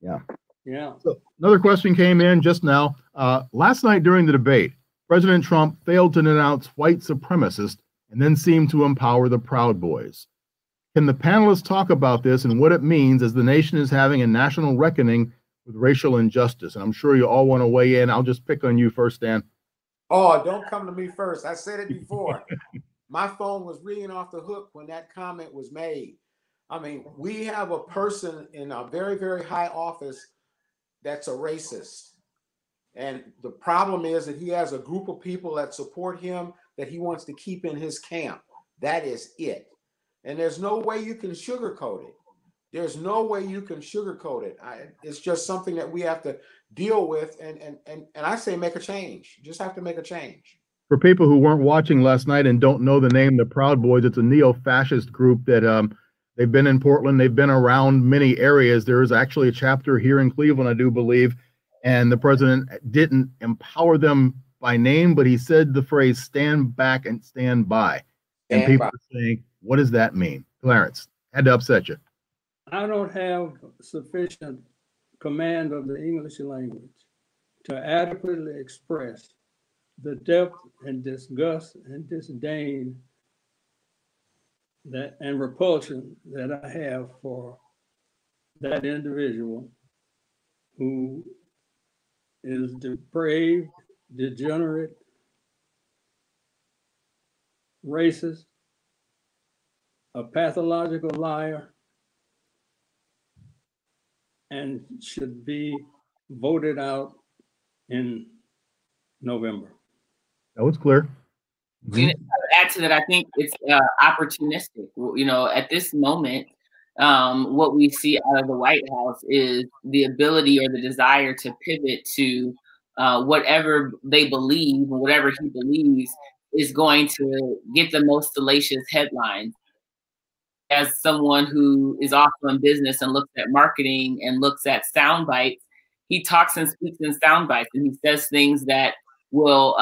Yeah. Yeah. So another question came in just now. Last night during the debate, President Trump failed to denounce white supremacists and then seemed to empower the Proud Boys. Can the panelists talk about this and what it means as the nation is having a national reckoning with racial injustice? And I'm sure you all want to weigh in. I'll just pick on you first, Dan. Oh, don't come to me first. I said it before. My phone was ringing off the hook when that comment was made. I mean, we have a person in a very, very high office that's a racist. And the problem is that he has a group of people that support him that he wants to keep in his camp. That is it. And there's no way you can sugarcoat it. There's no way you can sugarcoat it. It's just something that we have to deal with. And I say make a change. You just have to make a change. For people who weren't watching last night and don't know the name, the Proud Boys, it's a neo-fascist group that they've been in Portland. They've been around many areas. There is actually a chapter here in Cleveland, I do believe. and the president didn't empower them by name, but he said the phrase "stand back and stand by," and people are saying, "What does that mean?" Clarence, had to upset you. I don't have sufficient command of the English language to adequately express the depth and disgust and disdain that and repulsion that I have for that individual who is depraved, degenerate, racist, a pathological liar, and should be voted out in November. That was clear. To add to that, I think it's opportunistic. You know, at this moment, what we see out of the White House is the ability or the desire to pivot to whatever they believe, or whatever he believes is going to get the most salacious headlines. As someone who is also in business and looks at marketing and looks at sound bites, he talks and speaks in sound bites, and he says things that will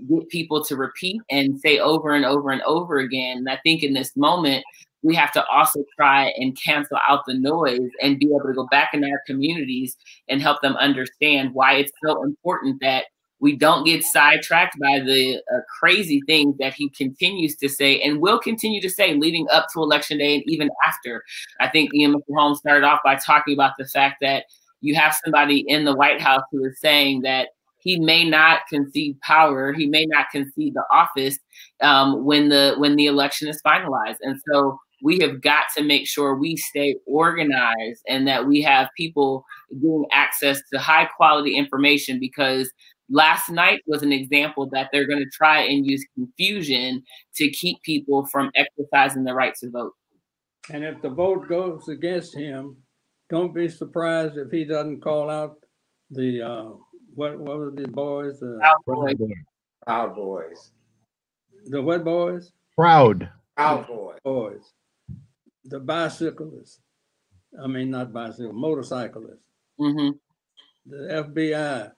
get people to repeat and say over and over and over again. And I think in this moment, we have to also try and cancel out the noise and be able to go back in our communities and help them understand why it's so important that we don't get sidetracked by the crazy things that he continues to say and will continue to say leading up to Election Day and even after. I think Mr. Holmes started off by talking about the fact that you have somebody in the White House who is saying that he may not concede power, he may not concede the office when the election is finalized. And so we have got to make sure we stay organized and that we have people getting access to high quality information, because last night was an example that they're going to try and use confusion to keep people from exercising the right to vote. And if the vote goes against him, don't be surprised if he doesn't call out the what were the boys? Proud Boys. The what boys? Proud Boys. The bicyclists. I mean, not bicyclists, motorcyclists. Mm-hmm. The FBI,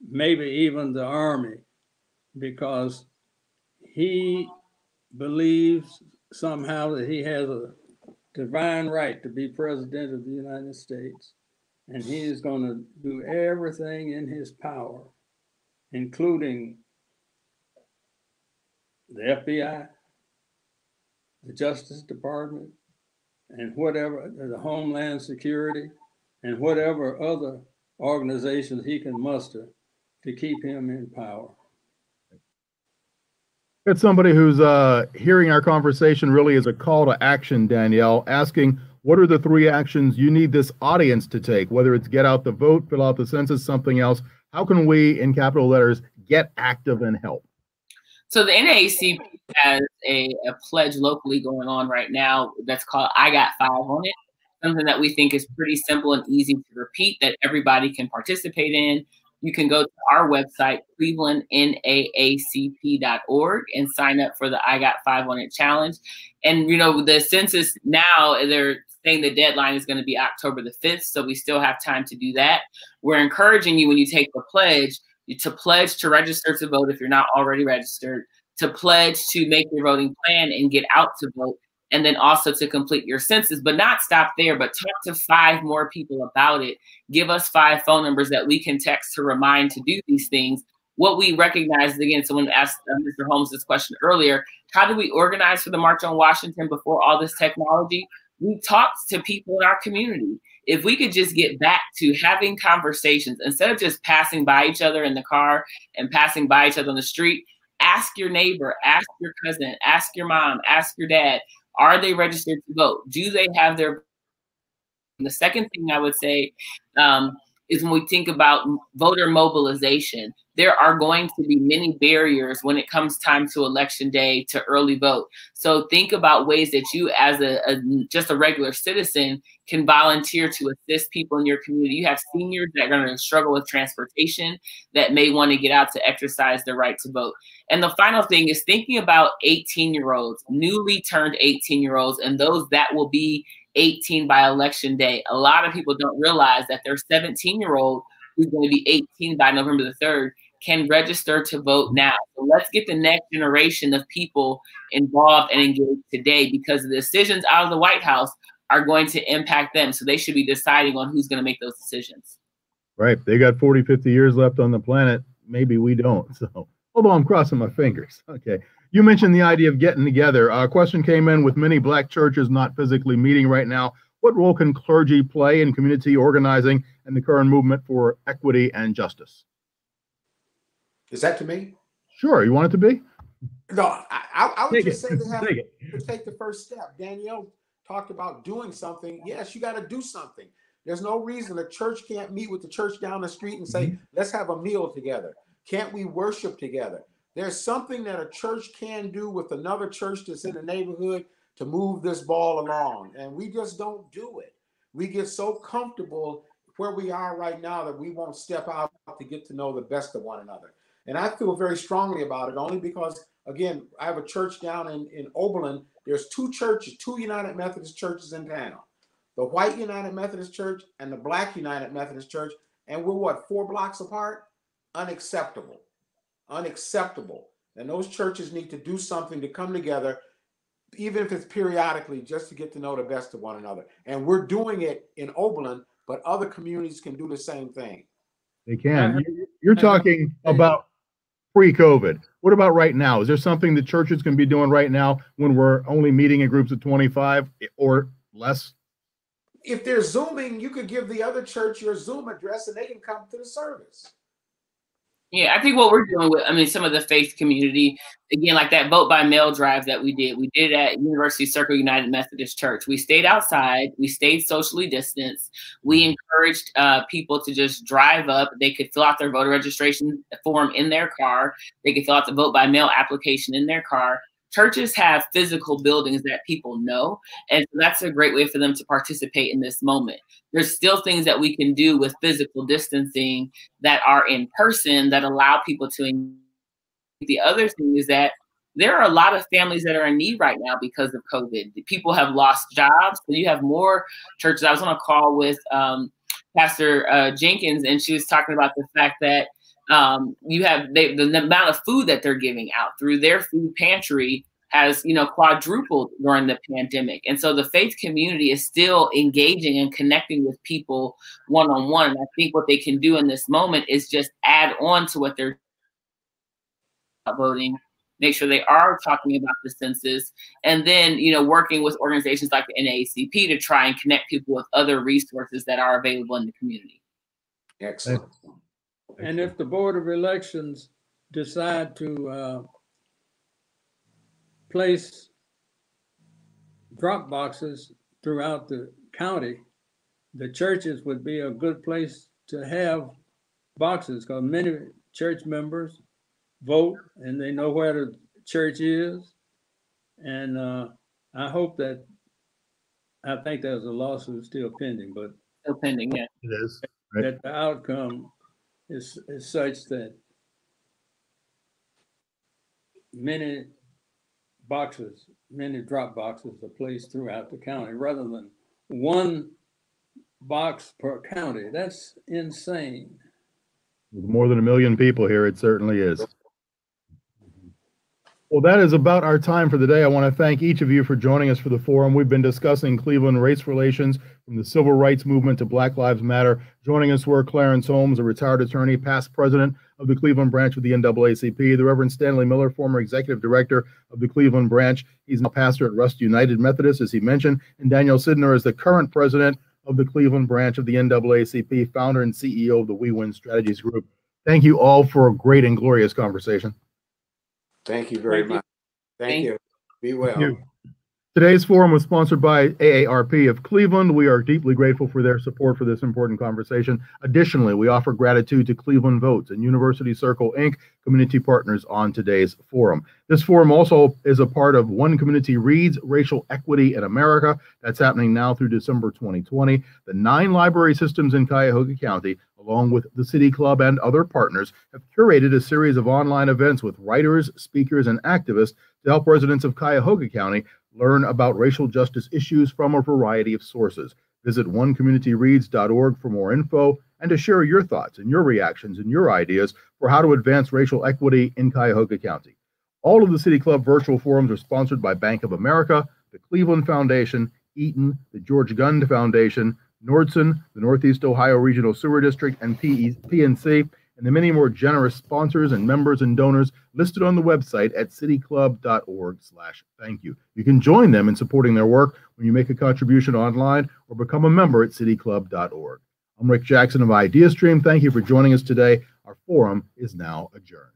maybe even the Army, because he believes somehow that he has a divine right to be president of the United States. And he is going to do everything in his power, including the FBI, the Justice Department, and whatever, the Homeland Security, and whatever other organizations he can muster to keep him in power. It's somebody who's hearing our conversation really as a call to action, Danielle, asking, what are the 3 actions you need this audience to take? Whether it's get out the vote, fill out the census, something else. How can we, in capital letters, get active and help? So the NAACP has a pledge locally going on right now that's called I Got 5 on it. Something that we think is pretty simple and easy to repeat that everybody can participate in. You can go to our website, clevelandnaacp.org, and sign up for the I Got 5 on it challenge. And, you know, the census now, they're saying the deadline is going to be October the 5th, so we still have time to do that. We're encouraging you, when you take the pledge to register to vote if you're not already registered, to pledge to make your voting plan and get out to vote, and then also to complete your census, but not stop there, but talk to 5 more people about it. Give us 5 phone numbers that we can text to remind to do these things. What we recognize, again, someone asked Mr. Holmes this question earlier, how do we organize for the March on Washington before all this technology? We talked to people in our community. If we could just get back to having conversations, instead of just passing by each other in the car and passing by each other on the street, ask your neighbor, ask your cousin, ask your mom, ask your dad, are they registered to vote? Do they have their... And the second thing I would say is when we think about voter mobilization, there are going to be many barriers when it comes time to election day to early vote. So think about ways that you, as just a regular citizen, can volunteer to assist people in your community. You have seniors that are going to struggle with transportation that may want to get out to exercise their right to vote. And the final thing is thinking about 18-year-olds, newly turned 18-year-olds, and those that will be 18 by election day. A lot of people don't realize that their 17-year-old who's going to be 18 by November the 3rd, can register to vote now. So let's get the next generation of people involved and engaged today, because the decisions out of the White House are going to impact them. So they should be deciding on who's going to make those decisions. Right. They got 40, 50 years left on the planet. Maybe we don't. So, although I'm crossing my fingers. Okay. You mentioned the idea of getting together. A question came in: with many Black churches not physically meeting right now, what role can clergy play in community organizing and the current movement for equity and justice? Is that to me? Sure. You want it to be? No, I would just say they have Take it. to take the first step. Danielle talked about doing something. Yes, you got to do something. There's no reason a church can't meet with the church down the street and say, let's have a meal together. Can't we worship together? There's something that a church can do with another church that's in the neighborhood to move this ball along. And we just don't do it. We get so comfortable where we are right now that we won't step out to get to know the best of one another. And I feel very strongly about it, only because, again, I have a church down in Oberlin. There's two churches, two United Methodist churches in town. The white United Methodist Church and the Black United Methodist Church. And we're what, 4 blocks apart? Unacceptable. Unacceptable. And those churches need to do something to come together, even if it's periodically, just to get to know the best of one another. And we're doing it in Oberlin, but other communities can do the same thing. They can. You're talking about pre-COVID. What about right now? Is there something that churches can be doing right now when we're only meeting in groups of 25 or less? If they're Zooming, you could give the other church your Zoom address and they can come to the service. Yeah, I think what we're doing with, some of the faith community, again, like that vote by mail drive that we did at University Circle United Methodist Church. We stayed outside, we stayed socially distanced. We encouraged people to just drive up. They could fill out their voter registration form in their car. They could fill out the vote by mail application in their car. Churches have physical buildings that people know, and so that's a great way for them to participate in this moment. There's still things that we can do with physical distancing that are in person that allow people to engage. The other thing is that there are a lot of families that are in need right now because of COVID. People have lost jobs, so you have more churches. I was on a call with Pastor Jenkins, and she was talking about the fact that you have the amount of food that they're giving out through their food pantry has, quadrupled during the pandemic. And so the faith community is still engaging and connecting with people one-on-one. And I think what they can do in this moment is just add on to what they're voting, make sure they are talking about the census, and then, working with organizations like the Naacp to try and connect people with other resources that are available in the community. Excellent. And if the Board of Elections decide to place drop boxes throughout the county, the churches would be a good place to have boxes, because many church members vote and they know where the church is. And I hope that, I think there's a lawsuit still pending, but Still pending, yeah. It is. Right. that the outcome is such that many drop boxes are placed throughout the county rather than one box per county. That's insane. With more than 1 million people here, it certainly is. Well, that is about our time for the day. I want to thank each of you for joining us for the forum. We've been discussing Cleveland race relations from the civil rights movement to Black Lives Matter. Joining us were Clarence Holmes, a retired attorney, past president of the Cleveland branch of the NAACP, the Reverend Stanley Miller, former executive director of the Cleveland branch. He's now pastor at Rust United Methodist, as he mentioned, and Daniel Sidner is the current president of the Cleveland branch of the NAACP, founder and CEO of the We Win Strategies Group. Thank you all for a great and glorious conversation. Thank you very much. Thank you. Be well. Thank you. Today's forum was sponsored by AARP of Cleveland. We are deeply grateful for their support for this important conversation. Additionally, we offer gratitude to Cleveland Votes and University Circle, Inc., community partners on today's forum. This forum also is a part of One Community Reads Racial Equity in America. That's happening now through December 2020. The 9 library systems in Cuyahoga County, along with the City Club and other partners, have curated a series of online events with writers, speakers, and activists to help residents of Cuyahoga County learn about racial justice issues from a variety of sources. Visit onecommunityreads.org for more info and to share your thoughts and your reactions and your ideas for how to advance racial equity in Cuyahoga County. All of the City Club virtual forums are sponsored by Bank of America, the Cleveland Foundation, Eaton, the George Gund Foundation, Nordson, the Northeast Ohio Regional Sewer District, and PNC, and the many more generous sponsors and members and donors listed on the website at cityclub.org/thank you. You can join them in supporting their work when you make a contribution online or become a member at cityclub.org. I'm Rick Jackson of IdeaStream. Thank you for joining us today. Our forum is now adjourned.